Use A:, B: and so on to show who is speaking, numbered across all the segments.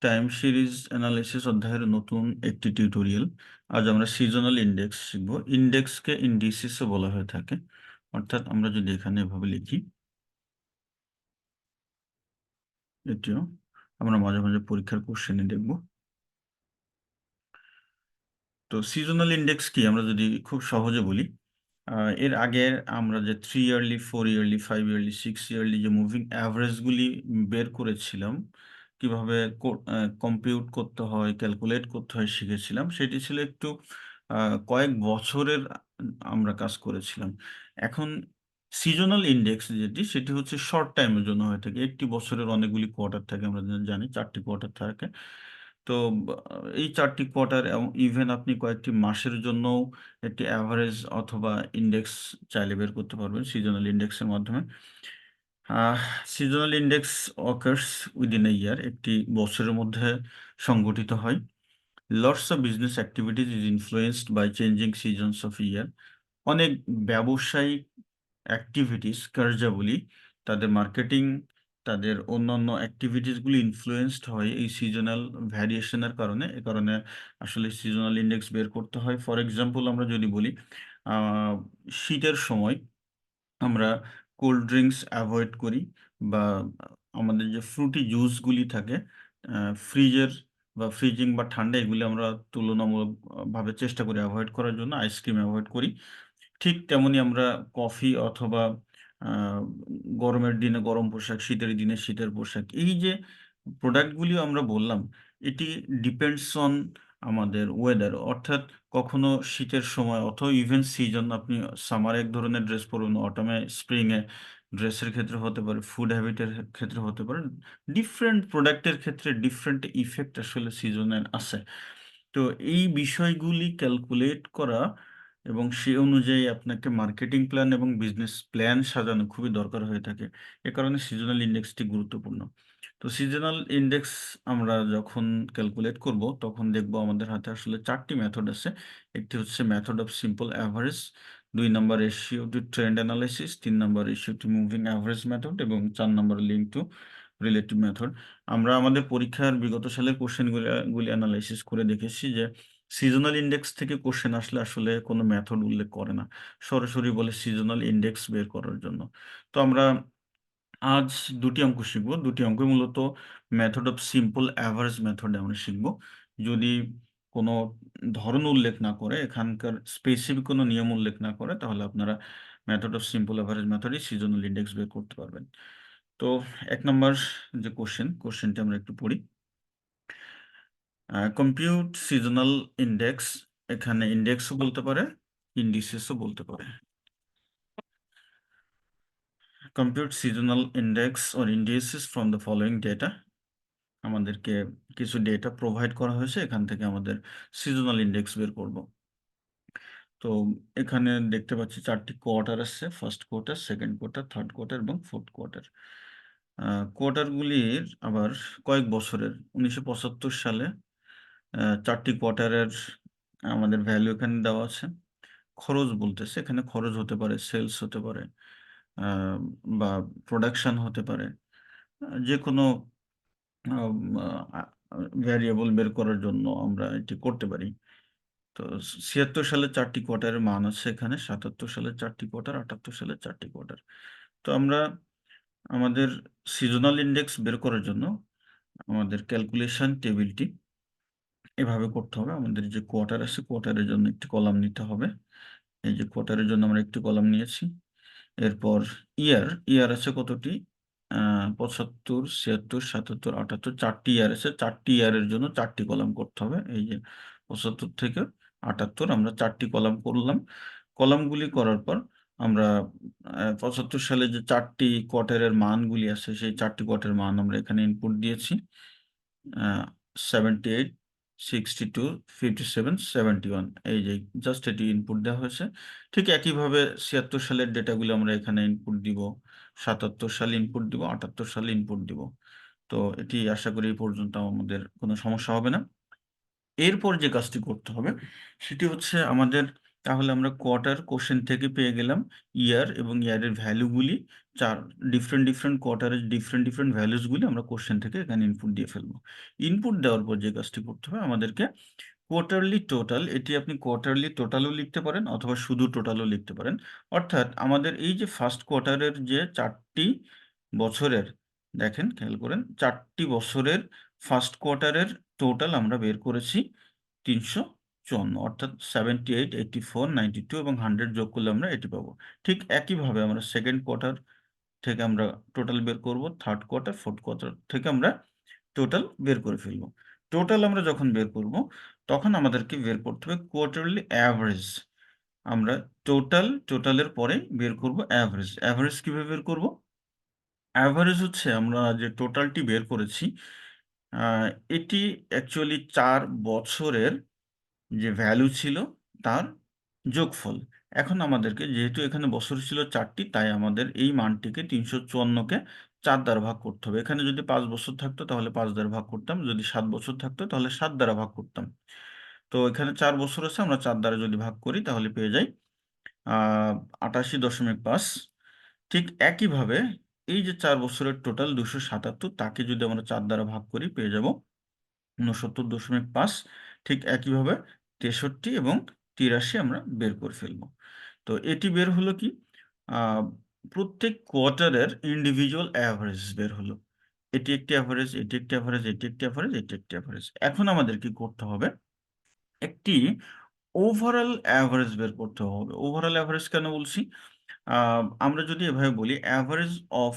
A: Time series analysis অধ্যায়ের নতুন একটি টিউটোরিয়াল। আজ আমরা সিজনাল ইন্ডেক্স শিখব। ইন্ডেক্সকে ইন্ডিসিসও বলা হয়ে থাকে। অর্থাৎ আমরা যদি এখানে এভাবে লিখি, এটিও আমরা মাঝে মাঝে পরীক্ষার কোশ্চেনে দেখব। তো সিজনাল ইন্ডেক্স কি আমরা যদি খুব সহজে বলি, এর আগে আমরা যে 3 ইয়ারলি, 4 ইয়ারলি, 5 ইয়ারলি, 6 ইয়ারলি যে মুভিং অ্যাভারেজগুলি বের করেছিলাম, কিভাবে কম্পিউট করতে হয়, ক্যালকুলেট করতে হয় শিখেছিলাম। সেটি ছিল একটু কয়েক বছরের আমরা কাজ করেছিলাম। এখন সিজনাল ইন্ডেক্স যেটি, সেটি হচ্ছে শর্ট টাইমের জন্য হয়ে থাকে। একটি বছরের অনেকগুলি কোয়ার্টার থাকে, আমরা জানি ৪ টি কোয়ার্টার থাকে। তো এই ৪ টি কোয়ার্টার এবং ইভেন আপনি কয়েকটি মাসের জন্যও একটি এভারেজ অথবা ইন্ডেক্স চাইলে বের করতে পারবেন সিজনাল ইন্ডেক্সের মাধ্যমে। Ah seasonal index occurs within a year, একটি বছরের মধ্যে সংঘটিত হয়। Lots of business activities is influenced by changing seasons of year. অনেক ব্যবসায়িক অ্যাক্টিভিটিস, কার্যাবলী, তাদের মার্কেটিং, তাদের অন্যান্য অ্যাক্টিভিটিসগুলি ইনফ্লুয়েন্সড হয় এই সিজনাল ভ্যারিয়েশনের কারণে। এ কারণে আসলে সিজনাল ইন্ডেক্স বের করতে হয়। ফর এক্সাম্পল আমরা যদি বলি, আ শীতের সময় আমরা কোল্ড ড্রিংকস এভয়েড করি, বা আমাদের যে ফ্রুটি জুসগুলি থাকে, আ ফ্রিজের বা ফ্রিজিং বা ঠান্ডা, এগুলি আমরা তুলনামূলক ভাবে চেষ্টা করি এভয়েড করার জন্য, আইসক্রিম এভয়েড করি। ঠিক তেমনি আমরা কফি অথবা আ গরমের দিনে গরম পোশাক, শীতের দিনে শীতের পোশাক। এই যে প্রোডাক্টগুলিও আমরা বললাম, এটি ডিপেন্ডস অন আমাদের ওয়েদার। অর্থাৎ কখনো শীতের সময় অথবা ইভেন সিজন, আপনি সামারে এক ধরনের ড্রেস পরবেন, অটমে, স্প্রিং এ ড্রেসের ক্ষেত্রে হতে পারে, ফুড হ্যাবিট এর ক্ষেত্রে হতে পারে। ডিফারেন্ট প্রোডাক্টের ক্ষেত্রে ডিফারেন্ট ইফেক্ট আসলে সিজনের আছে। তো এই বিষয়গুলি ক্যালকুলেট করা এবং সে অনুযায়ী আপনাকে মার্কেটিং প্ল্যান এবং বিজনেস প্ল্যান সাজানো খুবই দরকার হয়ে থাকে। এ কারণে সিজনাল ইন্ডেক্সটি গুরুত্বপূর্ণ। তো সিজনাল ইন্ডেক্স আমরা যখন ক্যালকুলেট করব, তখন দেখব আমাদের হাতে আসলে ৪ টি মেথড আছে। একটি হচ্ছে method of simple average, ২ number ratio to trend analysis, ৩ number ratio to moving average method এবং ৪ number link to relative method. আমরা আমাদের পরীক্ষার বিগত সালের কোশ্চেনগুলি এনালাইসিস করে দেখেছি যে সিজনাল ইন্ডেক্স থেকে কোশ্চেন আসলে আসলে কোনো মেথড উল্লেখ করে না। সরাসরি বলে সিজনাল ইন্ডেক্স বের করার জন্য। তো আমরা আজ ২ টি অঙ্ক শিখব। ২ টি অঙ্কই মূলত মেথড অফ সিম্পল এভারেজ মেথডে আমরা শিখব। যদি কোনো ধরন উল্লেখ না করে, এখানকার স্পেসিফিক কোনো নিয়ম উল্লেখ না করে, তাহলে আপনারা মেথড অফ সিম্পল এভারেজ মেথডেই সিজনাল ইন্ডেক্স বের করতে পারবেন। তো ১ নাম্বার যে কোশ্চেনটি আমরা একটু পড়ি। কম্পিউট সিজনাল ইন্ডেক্স, এখানে ইন্ডেক্সও বলতে পারে, ইন্ডিসেসও বলতে পারে। Compute seasonal index or indices from the following data. আমাদেরকে কিছু ডেটা প্রোভাইড করা হয়েছে, এখান থেকে আমাদের সিজনাল ইন্ডেক্স বের করব। তো এখানে দেখতে পাচ্ছি ৪ টি কোয়ার্টার আসছে। First quarter, second quarter, third quarter এবং ফোর্থ কোয়ার্টার। কোয়ার্টারগুলির আবার কয়েক বছরের। ১৯৭৫ সালে ৪ টি কোয়ার্টারের আমাদের ভ্যালু এখানে দেওয়া আছে। খরচ বলতেছে, এখানে খরচ হতে পারে, সেলস হতে পারে, আ বা প্রোডাকশন হতে পারে। যেকোনো আম আ ভেরিয়েবল বের করার জন্য আমরা এটি করতে পারি। তো ৭৬ সালে ৪ টি কোয়ার্টারের মান আছে এখানে, ৭৭ সালে ৪ টি কোয়ার্টার, ৭৮ সালে ৪ টি কোয়ার্টার। তো আমরা আমাদের সিজনাল ইন্ডেক্স বের করার জন্য আমাদের ক্যালকুলেশন টেবিলটি এভাবে করতে হবে। আমাদের যে কোয়ার্টার আছে, কোয়ার্টারের জন্য একটি কলাম নিতে হবে। এই যে কোয়ার্টারের জন্য আমরা একটি কলাম নিয়েছি। এরপর ইয়ার আছে কতটি? আ ৭৫, ৭৬, ৭৭, ৭৮, ৪ টি ইয়ার আছে। ৪ টি ইয়ারের জন্য ৪ টি কলাম করতে হবে। এই যে ৭৫ থেকে ৭৮ আমরা ৪ টি কলাম করলাম। কলামগুলি করার পর আমরা ৭৫ সালে যে ৪ টি কোয়ার্টারের মানগুলি আছে, সেই ৪ টি কোয়ার্টারের মান আমরা এখানে ইনপুট দিয়েছি। আ 78, 62, 57, 71, এই যে জাস্ট এটি ইনপুট দেওয়া হয়েছে। ঠিক একইভাবে ৭৬ সালের ডেটাগুলো আমরা এখানে ইনপুট দিব। ৭৭ সালে ইনপুট দিব, ৭৮ সালে ইনপুট দিব। তো এটি আশা করি এই পর্যন্ত আমাদের কোনো সমস্যা হবে না। এরপর যে কাজটি করতে হবে সেটি হচ্ছে আমাদের তাহলে আমরা কোয়ার্টার কোশ্চেন থেকে পেয়ে গেলাম ইয়ার এবং ইয়ারের ভ্যালুগুলি ডিফারেন্ট কোয়ার্টারের ডিফারেন্ট ভ্যালুসগুলি আমরা কোশ্চেন থেকে এখানে ইনপুট দিয়ে ফেলবো। ইনপুট দেওয়ার পর যে কাজটি করতে হবে আমাদেরকে কোয়ার্টারলি টোটাল, এটি আপনি কোয়ার্টারলি টোটালও লিখতে পারেন অথবা শুধু টোটালও লিখতে পারেন। অর্থাৎ আমাদের এই যে ফার্স্ট কোয়ার্টারের যে ৪টি বছরের, দেখেন খেয়াল করেন ৪টি বছরের ফার্স্ট কোয়ার্টারের টোটাল আমরা বের করেছি ৩৫৪, অর্থাৎ 78, 84, 92 এবং 100 যোগ করলে আমরা এটি পাবো। ঠিক একইভাবে আমরা সেকেন্ড কোয়ার্টার থেকে আমরা টোটাল বের করব, থার্ড কোয়ার্টার, ফোর্থ কোয়ার্টার থেকে আমরা টোটাল বের করে ফেলব। টোটাল আমরা যখন বের করব তখন আমাদেরকে বের করতে হবে কোয়ার্টারলি অ্যাভারেজ। আমরা টোটালের পরে বের করব অ্যাভারেজ। অ্যাভারেজ কিভাবে বের করব? অ্যাভারেজ হচ্ছে আমরা যে টোটালটি বের করেছি, আ এটি অ্যাকচুয়ালি ৪ বছরের যে ভ্যালু ছিল তার যোগফল। এখন আমাদেরকে যেহেতু এখানে বছর ছিল ৪টি, তাই আমাদের এই মানটিকে ৩৫৪ কে ৪ দ্বারা ভাগ করতে হবে। এখানে যদি ৫ বছর থাকতো তাহলে ৫ দ্বারা ভাগ করতাম। যদি ৭ বছর থাকতো তাহলে ৭ দ্বারা ভাগ করতাম। তো এখানে ৪ বছর আছে, আমরা ৪ দ্বারা যদি ভাগ করি তাহলে পেয়ে যাই আ ৮৮.৫। ঠিক একইভাবে এই যে ৪ বছরের টোটাল ২৭৭, তাকে যদি আমরা ৪ দ্বারা ভাগ করি পেয়ে যাব ৬৯.৫। ঠিক একইভাবে ৬৩ এবং ৮৩ আমরা বের করে ফেলব। তো এটি বের হলো কি? আ প্রত্যেক কোয়ার্টারের ইন্ডিভিজুয়াল এভারেজ বের হলো। এটি একটি এভারেজ, এটি একটি এভারেজ, এটি একটি এভারেজ, এটি একটি এভারেজ। এখন আমাদের কি করতে হবে? একটি ওভারঅল এভারেজ বের করতে হবে। ওভারঅল এভারেজ কেন বলছি? আ আমরা যদি এভাবে বলি average of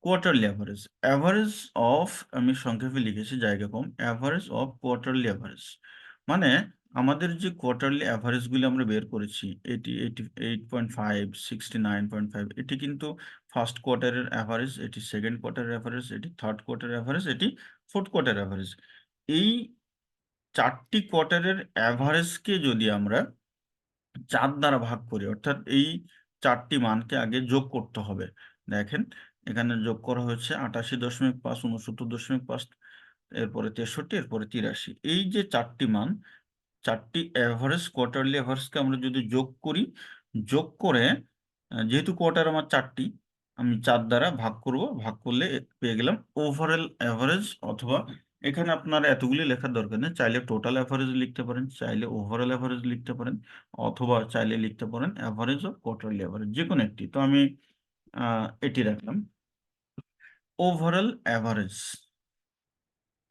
A: quarterly average. Average of, আমি সংক্ষেপে লিখেছি জায়গা কম। Average of quarterly average. মানে আমাদের যে কোয়ার্টারলি এভারেজ গুলি আমরা বের করেছি, এটি 88.5, 69.5, এটি কিন্তু ফার্স্ট কোয়ার্টারের এভারেজ, এটি সেকেন্ড কোয়ার্টারের এভারেজ, এটি থার্ড কোয়ার্টারের এভারেজ, এটি ফোর্থ কোয়ার্টারের এভারেজ। এই ৪ টি কোয়ার্টারের এভারেজকে যদি আমরা ৪ দ্বারা ভাগ করি, অর্থাৎ এই ৪ টি মানকে আগে যোগ করতে হবে। দেখেন এখানে যোগ করা হয়েছে ৮৮.৫, ৬৯.৫, এরপরে ৬৩, এরপরে ৮৩। এই যে ৪ টি মান, ৪ টি এভারেজ, কোয়ার্টারলি এভারেজকে আমরা যদি যোগ করি, যোগ করে যেহেতু কোয়ার্টার আমার ৪ টি, আমি ৪ দ্বারা ভাগ করব। ভাগ করলে পেয়ে গেলাম ওভারঅল এভারেজ, অথবা এখানে আপনার এতগুলি লেখার দরকার নেই। চাইলে টোটাল এভারেজ লিখতে পারেন, চাইলে ওভারঅল এভারেজ লিখতে পারেন, অথবা চাইলে লিখতে পারেন এভারেজ অফ কোয়ার্টারলি এভারেজ, যেকোনো একটি। তো আমি আ এটি রাখলাম। Overall average.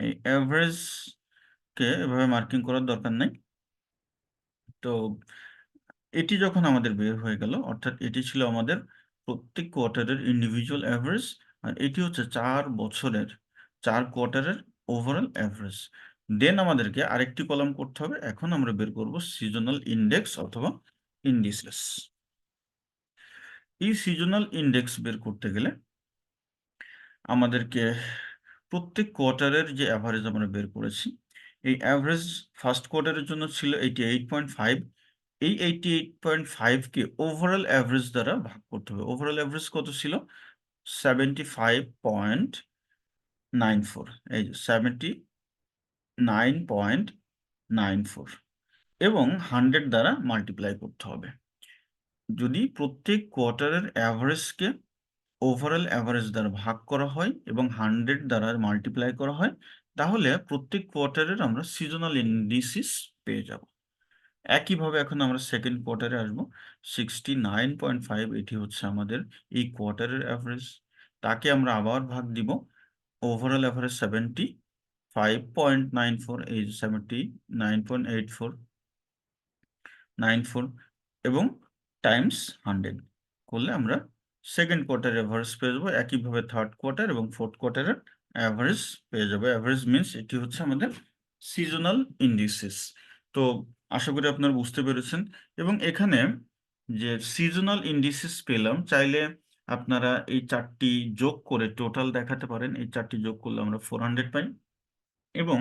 A: এই এভারেজকে এভাবে মার্কিং করার দরকার নাই। তো এটি যখন আমাদের বের হয়ে গেল, অর্থাৎ এটি ছিল আমাদের প্রত্যেক কোয়ার্টারের ইন্ডিভিজুয়াল এভারেজ, আর এটি হচ্ছে ৪ বছরের ৪ কোয়ার্টারের ওভারঅল এভারেজ। দেন আমাদেরকে আরেকটি কলাম করতে হবে। এখন আমরা বের করব সিজনাল ইনডেক্স অথবা ইন্ডিসেস। এই সিজনাল ইনডেক্স বের করতে গেলে আমাদেরকে প্রত্যেক কোয়ার্টারের যে এভারেজ আমরা বের করেছি, এই এভারেজ ফার্স্ট কোয়ার্টারের জন্য ছিল 88.5। এই 88.5 কে ওভারঅল এভারেজ দ্বারা ভাগ করতে হবে। ওভারঅল এভারেজ কত ছিল? 75.94, এই যে 79.94 এবং 100 দ্বারা মাল্টিপ্লাই করতে হবে। যদি প্রত্যেক কোয়ার্টারের এভারেজকে ওভারঅল এভারেজ দ্বারা ভাগ করা হয় এবং 100 দ্বারা মাল্টিপ্লাই করা হয়, তাহলে প্রত্যেক কোয়ার্টারের আমরা সিজনাল ইন্ডিসিস পেয়ে যাব। একইভাবে এখন আমরা সেকেন্ড কোয়ার্টারে আসবো। 69.5, এটি হচ্ছে আমাদের এই কোয়ার্টারের এভারেজ। তাকে আমরা আবার ভাগ দিব। ওভারঅল এভারেজ 75.94, এই যে 79.84 এবং টাইমস 100 করলে আমরা সেকেন্ড কোয়ার্টার এভারেজ পেয়ে যাবো। একইভাবে থার্ড কোয়ার্টার এবং ফোর্থ কোয়ার্টারের এভারেজ পেয়ে যাবো। এভারেজ মিনস এটি হচ্ছে আমাদের সিজনাল ইন্ডিসেস। তো আশা করি আপনারা বুঝতে পেরেছেন, এবং এখানে যে সিজনাল ইন্ডিসেস পেলাম, চাইলে আপনারা এই ৪ টি যোগ করে টোটাল দেখাতে পারেন। এই ৪ টি যোগ করলে আমরা 400 পাই, এবং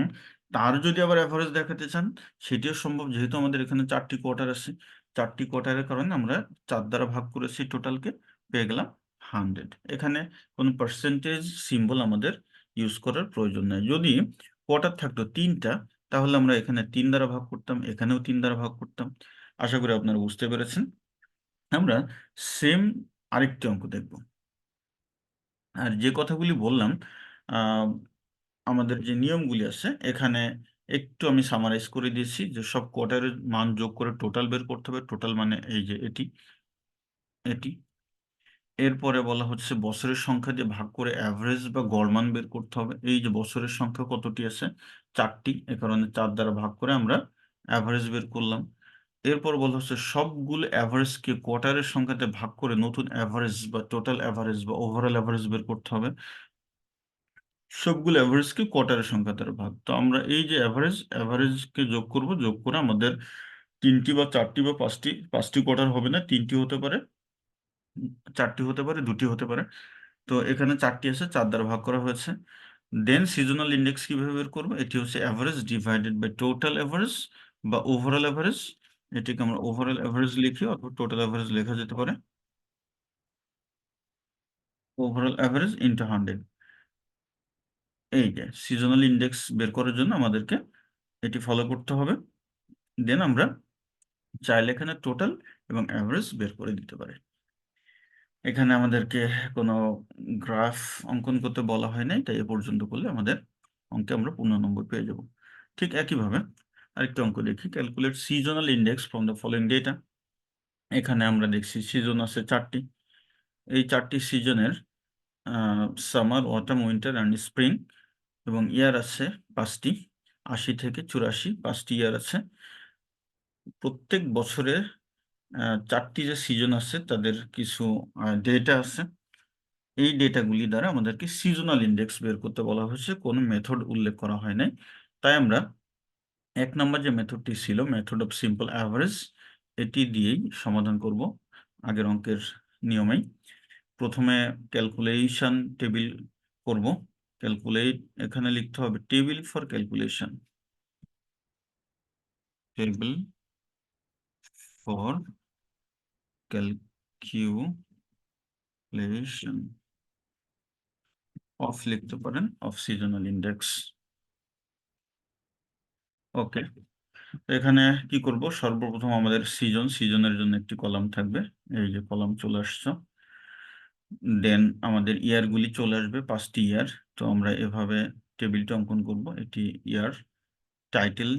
A: তার যদি আবার এভারেজ দেখাতে চান সেটিও সম্ভব। যেহেতু আমাদের এখানে ৪ টি কোয়ার্টার আছে, ৪ টি কোয়ার্টারের কারণে আমরা ৪ দ্বারা ভাগ করেছি টোটালকে, পেয়ে গেলাম 100। এখানে কোনো পার্সেন্টেজ সিম্বল আমাদের ইউজ করার প্রয়োজন নাই। যদি কোয়ার্টার থাকতো ৩ টা, তাহলে আমরা এখানে ৩ দ্বারা ভাগ করতাম, এখানেও ৩ দ্বারা ভাগ করতাম। আশা করি আপনারা বুঝতে পেরেছেন। আমরা সেম আরেকটি অঙ্ক দেখব। আর যে কথাগুলি বললাম, আ আমাদের যে নিয়মগুলি আছে এখানে একটু আমি সামারাইজ করে দিয়েছি যে সব কোয়ার্টারের মান যোগ করে টোটাল বের করতে হবে। টোটাল মানে এই যে এটি। এরপরে বলা হচ্ছে বছরের সংখ্যা দিয়ে ভাগ করে এভারেজ বা গড় মান বের করতে হবে। এই যে বছরের সংখ্যা কতটি আছে? ৪ টি। এ কারণে ৪ দ্বারা ভাগ করে আমরা এভারেজ বের করলাম। এরপর বলা হচ্ছে সবগুলো এভারেজকে কোয়ার্টারের সংখ্যাতে ভাগ করে নতুন এভারেজ বা টোটাল এভারেজ বা ওভারঅল এভারেজ বের করতে হবে। সবগুলো এভারেজকে কোয়ার্টারের সংখ্যা দ্বারা ভাগ। তো আমরা এই যে এভারেজকে যোগ করব। যোগ করে আমাদের ৩ টি বা ৪ টি বা ৫ টি কোয়ার্টার হবে না। ৩ টি হতে পারে, ৪ টি হতে পারে, ২ টি হতে পারে। তো এখানে ৪ টি আছে, ৪ দ্বারা ভাগ করা হয়েছে। দেন সিজনাল ইনডেক্স কিভাবে বের করব? এটি হচ্ছে average divided by total average বা ওভারঅল এভারেজ। এটিকে আমরা ওভারঅল এভারেজ লিখি অথবা টোটাল এভারেজ লেখা যেতে পারে। Overall average into 100। এই যে সিজনাল ইনডেক্স বের করার জন্য আমাদেরকে এটি ফলো করতে হবে। দেন আমরা চাইলে এখানে টোটাল এবং এভারেজ বের করে দিতে পারি। এখানে আমাদেরকে কোনো গ্রাফ অঙ্কন করতে বলা হয় নাই। তাই এ পর্যন্ত করলে আমাদের অঙ্কে আমরা পূর্ণ নম্বর পেয়ে যাব। ঠিক একইভাবে আরেকটা অঙ্ক দেখি। Calculate seasonal index from the following data. এখানে আমরা দেখছি সিজন আছে ৪ টি। এই ৪ টি সিজনের summer, autumn, winter and spring এবং ইয়ার আছে ৫ টি। ৮০ থেকে ৮৪ ৫ টি ইয়ার আছে। প্রত্যেক বছরের ৪ টি যে সিজন আছে তাদের কিছু ডেটা আছে। এই ডেটাগুলি দ্বারা আমাদেরকে সিজনাল ইনডেক্স বের করতে বলা হয়েছে। কোনো মেথড উল্লেখ করা হয় নাই। তাই আমরা ১ নাম্বার যে মেথডটি ছিল মেথড অফ সিম্পল এভারেজ, এটি দিয়েই সমাধান করব আগের অঙ্কের নিয়মেই। প্রথমে ক্যালকুলেশন টেবিল করব। ক্যালকুলেট এখানে লিখতে হবে table for calculation. Table for calculation of লিখতে পারেন, অফ সিজনাল ইনডেক্স। ওকে। এখানে কি করব? সর্বপ্রথম আমাদের সিজনের জন্য একটি কলাম থাকবে। এই যে কলাম চলে আসছে। দেন আমাদের ইয়ারগুলি চলে আসবে ৫ টি ইয়ার। তো আমরা এভাবে টেবিলটা অঙ্কন করব। এটি ইয়ার। টাইটেল,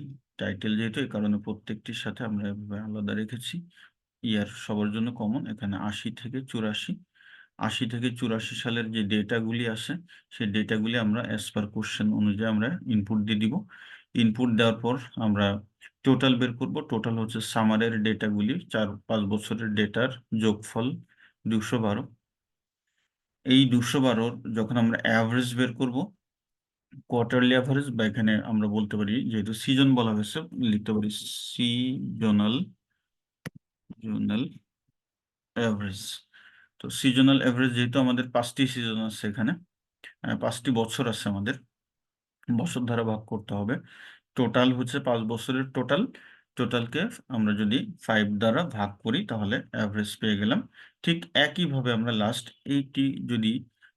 A: যেহেতু এই কারণে প্রত্যেকটির সাথে আমরা এভাবে আলাদা রেখেছি। ইয়ার সবার জন্য কমন। এখানে ৮০ থেকে ৮৪। ৮০ থেকে ৮৪ সালের যে ডেটাগুলি আসে, সেই ডেটাগুলি আমরা অ্যাজ পার কোয়েশ্চেন অনুযায়ী আমরা ইনপুট দিয়ে দিব। ইনপুট দেওয়ার পর আমরা টোটাল বের করব। টোটাল হচ্ছে সামারের ডেটাগুলি ৪-৫ বছরের ডেটার যোগফল ২১২। এই ২১২ যখন আমরা এভারেজ বের করব, কোয়ার্টারলি এভারেজ বা এখানে আমরা বলতে পারি যেহেতু সিজন বলা হয়েছে লিখতে পারি সিজনাল জোনাল এভারেজ। তো সিজনাল এভারেজ যেহেতু আমাদের ৫ টি সিজন আছে এখানে, ৫ টি বছর আছে আমাদের। বছর দ্বারা ভাগ করতে হবে। টোটাল হচ্ছে ৫ বছরের টোটাল। টোটালকে আমরা যদি ৫ দ্বারা ভাগ করি তাহলে এভারেজ পেয়ে গেলাম। ঠিক একইভাবে আমরা লাস্ট এইটি যদি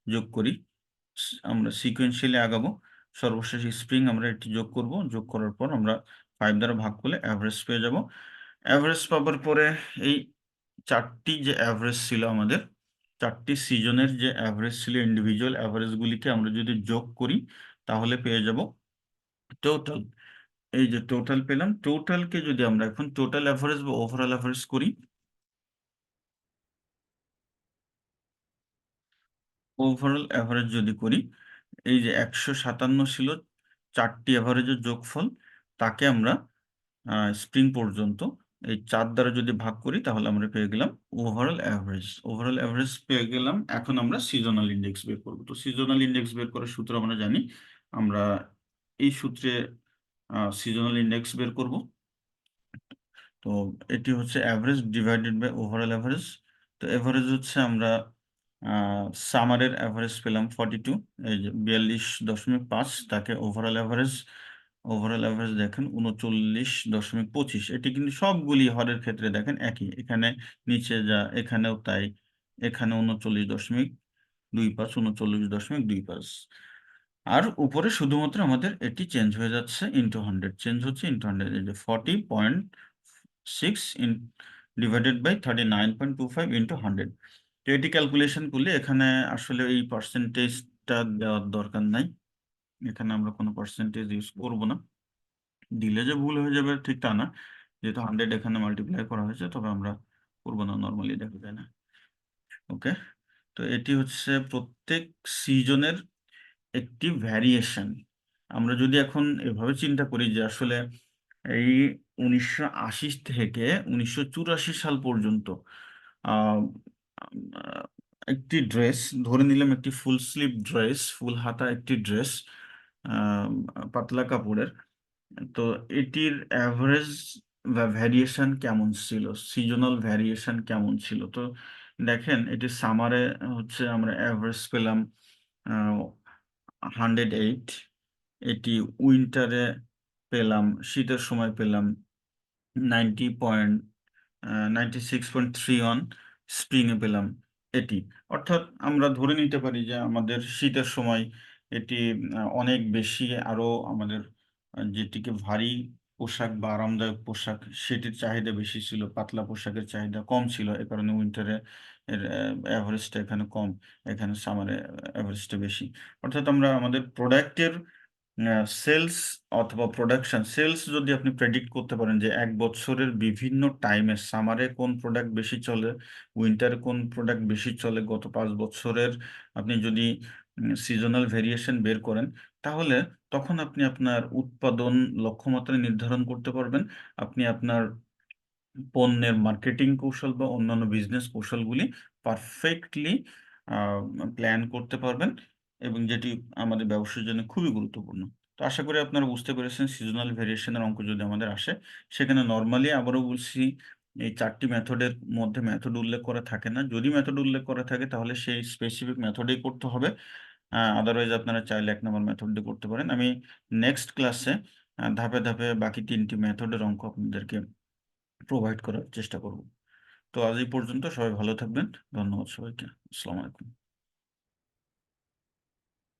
A: যোগ করি, আমরা সিকোয়েন্সিয়ালি আগাবো। সর্বশেষ স্প্রিং আমরা এটি যোগ করব। যোগ করার পর আমরা ৫ দ্বারা ভাগ করলে এভারেজ পেয়ে যাব। এভারেজ পাবার পরে এই ৪ টি যে এভারেজ ছিল আমাদের, ৪ টি সিজনের যে এভারেজ ছিল ইন্ডিভিজুয়াল এভারেজ গুলিকে আমরা যদি যোগ করি তাহলে পেয়ে যাব টোটাল। এই যে টোটাল পেলাম। টোটালকে যদি আমরা এখন টোটাল এভারেজ বা ওভারঅল এভারেজ করি, ওভারঅল এভারেজ যদি করি, এই যে ১৫৭ ছিল ৪ টি এভারেজের যোগফল, তাকে আমরা স্প্রিং পর্যন্ত এই ৪ দ্বারা যদি ভাগ করি তাহলে আমরা পেয়ে গেলাম ওভারঅল এভারেজ। ওভারঅল এভারেজ পেয়ে গেলাম। এখন আমরা সিজনাল ইনডেক্স বের করব। তো সিজনাল ইনডেক্স বের করার সূত্র আমরা জানি। আমরা এই সূত্রে সিজনাল ইনডেক্স বের করব। তো এটি হচ্ছে average divided by overall average. তো এভারেজ হচ্ছে আমরা সামারের এভারেজ পেলাম 42, এই যে ৪২.৫, তাকে ওভারঅল এভারেজ দেখেন ৩৯.২৫। এটি কিন্তু সবগুলি হরের ক্ষেত্রে দেখেন একই। এখানে নিচে যা এখানেও তাই। এখানে ৩৯.২৫, ৩৯.২৫। আর উপরে শুধুমাত্র আমাদের এটি চেঞ্জ হয়ে যাচ্ছে ইনটু 100 চেঞ্জ হচ্ছে ইনটু 100 এই যে 40.6 ডিভাইডেড বাই 39.25 ইনটু 100। তো এটি ক্যালকুলেশন করলে এখানে আসলে এই পার্সেন্টেজটা দেওয়ার দরকার নাই। এখানে আমরা কোনো পার্সেন্টেজ ইউজ করব না। দিলে যে ভুল হয়ে যাবে ঠিক তা না, যেহেতু 100 এখানে মাল্টিপ্লাই করা হয়েছে, তবে আমরা করব না, নর্মালি দেখা যায় না। ওকে, তো এটি হচ্ছে প্রত্যেক সিজনের একটি ভ্যারিয়েশন। আমরা যদি এখন এভাবে চিন্তা করি যে আসলে এই 1980 থেকে 1984 সাল পর্যন্ত আহ, আহ, একটি ড্রেস ধরে নিলাম, একটি ফুল স্লিভ ড্রেস, ফুল হাতা একটি ড্রেস, পাতলা কাপড়ের। তো এটির অ্যাভারেজ ভ্যারিয়েশন কেমন ছিল, সিজনাল ভ্যারিয়েশন কেমন ছিল? তো দেখেন, এটি সামারে হচ্ছে আমরা অ্যাভারেজ পেলাম 108, এটি উইন্টারে পেলাম, শীতের সময় পেলাম 96.31, স্প্রিংয়ে পেলাম এটি। অর্থাৎ আমরা ধরে নিতে পারি যে আমাদের শীতের সময় এটি অনেক বেশি, আরো আমাদের যেটিকে ভারী পোশাক বা আরামদায়ক পোশাক সেটির চাহিদা বেশি ছিল, পাতলা পোশাকের চাহিদা কম ছিল। এ কারণে উইন্টারে এর অ্যাভারেজটা এখানে কম, এখানে সামারে অ্যাভারেজটা বেশি। অর্থাৎ আমরা আমাদের প্রোডাক্টের সেলস অথবা প্রোডাকশন, সেলস যদি আপনি প্রেডিক্ট করতে পারেন যে এক বছরের বিভিন্ন টাইমে সামারে কোন প্রোডাক্ট বেশি চলে, উইন্টারে কোন প্রোডাক্ট বেশি চলে, গত 5 বছরের আপনি যদি সিজনাল ভেরিয়েশন বের করেন, তাহলে তখন আপনি আপনার উৎপাদন লক্ষ্যমাত্রা নির্ধারণ করতে পারবেন। আপনি আপনার পণ্যের মার্কেটিং কৌশল বা অন্যান্য বিজনেস কৌশলগুলি পারফেক্টলি প্ল্যান করতে পারবেন, এবং যেটি আমাদের ব্যবসার জন্য খুবই গুরুত্বপূর্ণ। তো আশা করি আপনারা বুঝতে পেরেছেন সিজনাল ভেরিয়েশনের অঙ্ক যদি আমাদের আসে, সেখানে নর্মালি আবারও বলছি, এই 4টি মেথডের মধ্যে মেথড উল্লেখ করা থাকে না। যদি মেথড উল্লেখ করা থাকে তাহলে সেই স্পেসিফিক মেথডেই করতে হবে। আদারওয়াইজ আপনারা চাইলে 1 নম্বর মেথড দিয়ে করতে পারেন। আমি নেক্সট ক্লাসে ধাপে ধাপে বাকি 3টি মেথডের অঙ্ক আপনাদেরকে প্রোভাইড করার চেষ্টা করব। তো আজ এই পর্যন্ত, সবাই ভালো থাকবেন। ধন্যবাদ সবাইকে। আসসালামু আলাইকুম।